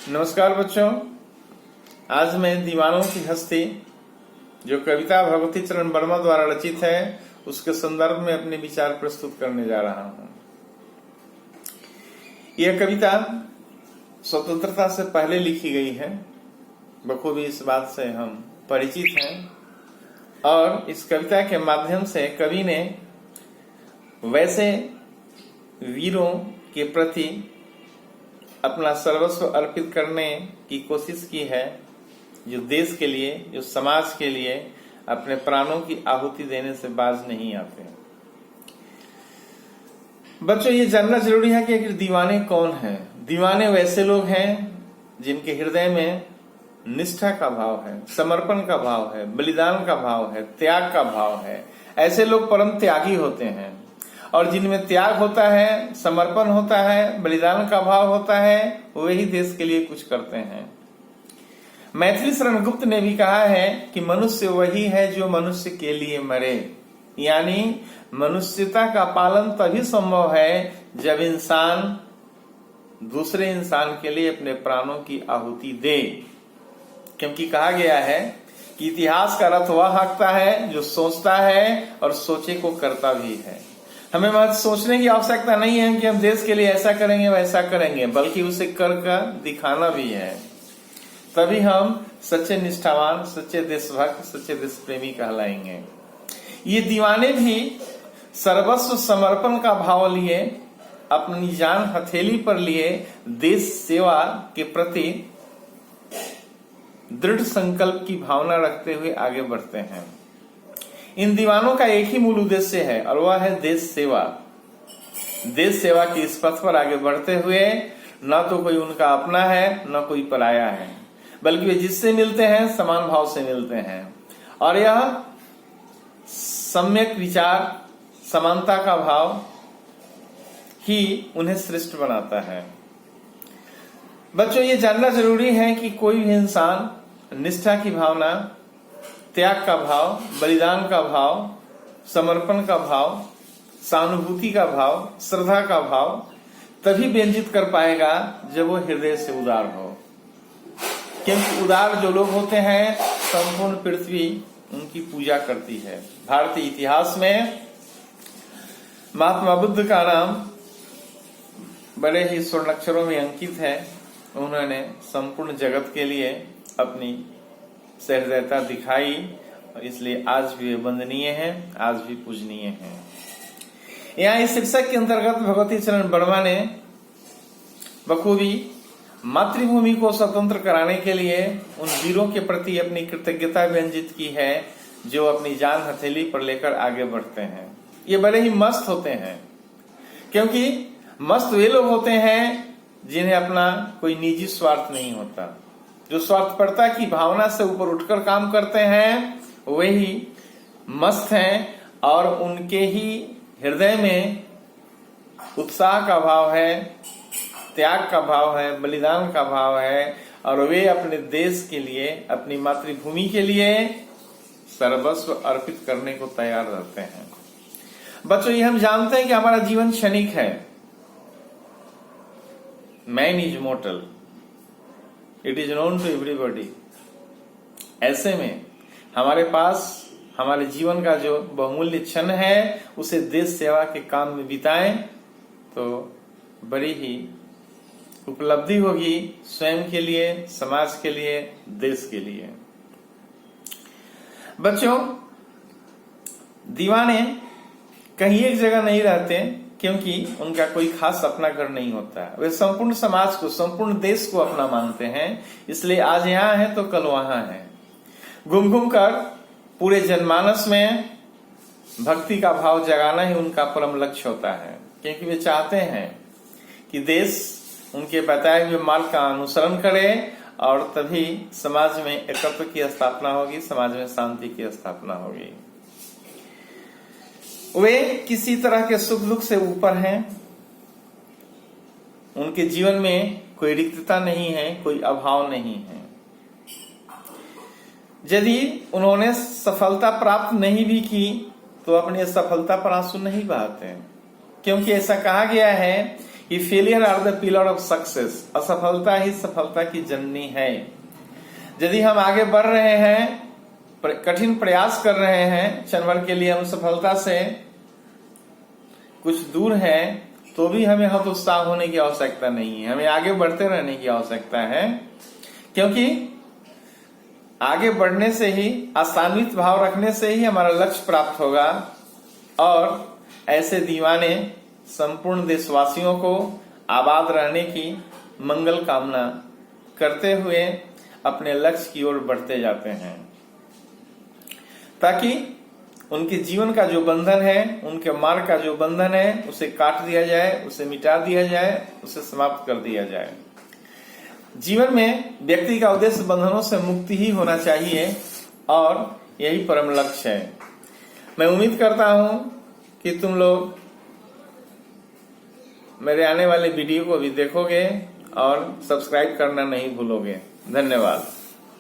नमस्कार बच्चों, आज मैं दीवानों की हस्ती जो कविता भगवती चरण वर्मा द्वारा रचित है उसके संदर्भ में अपने विचार प्रस्तुत करने जा रहा हूं। यह कविता स्वतंत्रता से पहले लिखी गई है, बखूबी इस बात से हम परिचित हैं। और इस कविता के माध्यम से कवि ने वैसे वीरों के प्रति अपना सर्वस्व अर्पित करने की कोशिश की है जो देश के लिए, जो समाज के लिए अपने प्राणों की आहुति देने से बाज नहीं आते। बच्चों, ये जानना जरूरी है कि दीवाने कौन हैं। दीवाने वैसे लोग हैं जिनके हृदय में निष्ठा का भाव है, समर्पण का भाव है, बलिदान का भाव है, त्याग का भाव है। ऐसे लोग परम त्यागी होते हैं और जिनमें त्याग होता है, समर्पण होता है, बलिदान का भाव होता है, वही देश के लिए कुछ करते हैं। मैथिली शरण गुप्त ने भी कहा है कि मनुष्य वही है जो मनुष्य के लिए मरे। यानी मनुष्यता का पालन तभी संभव है जब इंसान दूसरे इंसान के लिए अपने प्राणों की आहुति दे। क्योंकि कहा गया है कि इतिहास का रथ वह हाँकता है जो सोचता है और सोचे को करता भी है। हमें महज सोचने की आवश्यकता नहीं है कि हम देश के लिए ऐसा करेंगे वैसा करेंगे, बल्कि उसे कर दिखाना भी है। तभी हम सच्चे निष्ठावान, सच्चे देशभक्त, सच्चे देश प्रेमी कहलाएंगे। ये दीवाने भी सर्वस्व समर्पण का भाव लिए, अपनी जान हथेली पर लिए देश सेवा के प्रति दृढ़ संकल्प की भावना रखते हुए आगे बढ़ते हैं। इन दीवानों का एक ही मूल उद्देश्य है और वह है देश सेवा। देश सेवा की इस पथ पर आगे बढ़ते हुए न तो कोई उनका अपना है न कोई पराया है, बल्कि वे जिससे मिलते हैं समान भाव से मिलते हैं। और यह सम्यक विचार, समानता का भाव ही उन्हें श्रेष्ठ बनाता है। बच्चों, ये जानना जरूरी है कि कोई भी इंसान निष्ठा की भावना, त्याग का भाव, बलिदान का भाव, समर्पण का भाव, सहानुभूति का भाव, श्रद्धा का भाव तभी व्यंजित कर पाएगा जब वो हृदय से उदार हो। क्योंकि उदार जो लोग होते हैं संपूर्ण पृथ्वी उनकी पूजा करती है। भारतीय इतिहास में महात्मा बुद्ध का नाम बड़े ही स्वर्णाक्षरों में अंकित है। उन्होंने संपूर्ण जगत के लिए अपनी सहृदयता दिखाई और इसलिए आज भी वे वंदनीय हैं, आज भी पूजनीय हैं। यहाँ इस शीर्षक के अंतर्गत भगवती चरण वर्मा ने बखूबी मातृभूमि को स्वतंत्र कराने के लिए उन वीरों के प्रति अपनी कृतज्ञता व्यंजित की है जो अपनी जान हथेली पर लेकर आगे बढ़ते हैं। ये बड़े ही मस्त होते हैं, क्योंकि मस्त वे लोग होते हैं जिन्हें अपना कोई निजी स्वार्थ नहीं होता। जो स्वार्थपरता की भावना से ऊपर उठकर काम करते हैं वही मस्त हैं और उनके ही हृदय में उत्साह का भाव है, त्याग का भाव है, बलिदान का भाव है और वे अपने देश के लिए, अपनी मातृभूमि के लिए सर्वस्व अर्पित करने को तैयार रहते हैं। बच्चों, ये हम जानते हैं कि हमारा जीवन क्षणिक है। Man is mortal, it is known to everybody. ऐसे में हमारे पास हमारे जीवन का जो बहुमूल्य क्षण है उसे देश सेवा के काम में बिताएं तो बड़ी ही उपलब्धि होगी स्वयं के लिए, समाज के लिए, देश के लिए। बच्चों, दीवाने कहीं एक जगह नहीं रहते क्योंकि उनका कोई खास अपना घर नहीं होता। वे संपूर्ण समाज को, संपूर्ण देश को अपना मानते हैं। इसलिए आज यहाँ है तो कल वहां है। घूम घूम कर पूरे जनमानस में भक्ति का भाव जगाना ही उनका परम लक्ष्य होता है, क्योंकि वे चाहते हैं कि देश उनके बताए हुए मार्ग का अनुसरण करे और तभी समाज में एकत्व की स्थापना होगी, समाज में शांति की स्थापना होगी। वे किसी तरह के सुख दुख से ऊपर हैं। उनके जीवन में कोई रिक्तता नहीं है, कोई अभाव नहीं है। यदि उन्होंने सफलता प्राप्त नहीं भी की तो अपनी सफलता पर आंसू नहीं बहाते, क्योंकि ऐसा कहा गया है कि failure are the pillar of success, असफलता ही सफलता की जननी है। यदि हम आगे बढ़ रहे हैं, कठिन प्रयास कर रहे हैं, क्षण भर के लिए हम सफलता से कुछ दूर हैं, तो भी हमें हतोत्साह होने की आवश्यकता नहीं है। हमें आगे बढ़ते रहने की आवश्यकता है, क्योंकि आगे बढ़ने से ही, आशान्वित भाव रखने से ही हमारा लक्ष्य प्राप्त होगा। और ऐसे दीवाने संपूर्ण देशवासियों को आबाद रहने की मंगल कामना करते हुए अपने लक्ष्य की ओर बढ़ते जाते हैं, ताकि उनके जीवन का जो बंधन है, उनके मार्ग का जो बंधन है, उसे काट दिया जाए, उसे मिटा दिया जाए, उसे समाप्त कर दिया जाए। जीवन में व्यक्ति का उद्देश्य बंधनों से मुक्ति ही होना चाहिए और यही परम लक्ष्य है। मैं उम्मीद करता हूं कि तुम लोग मेरे आने वाले वीडियो को भी देखोगे और सब्सक्राइब करना नहीं भूलोगे। धन्यवाद।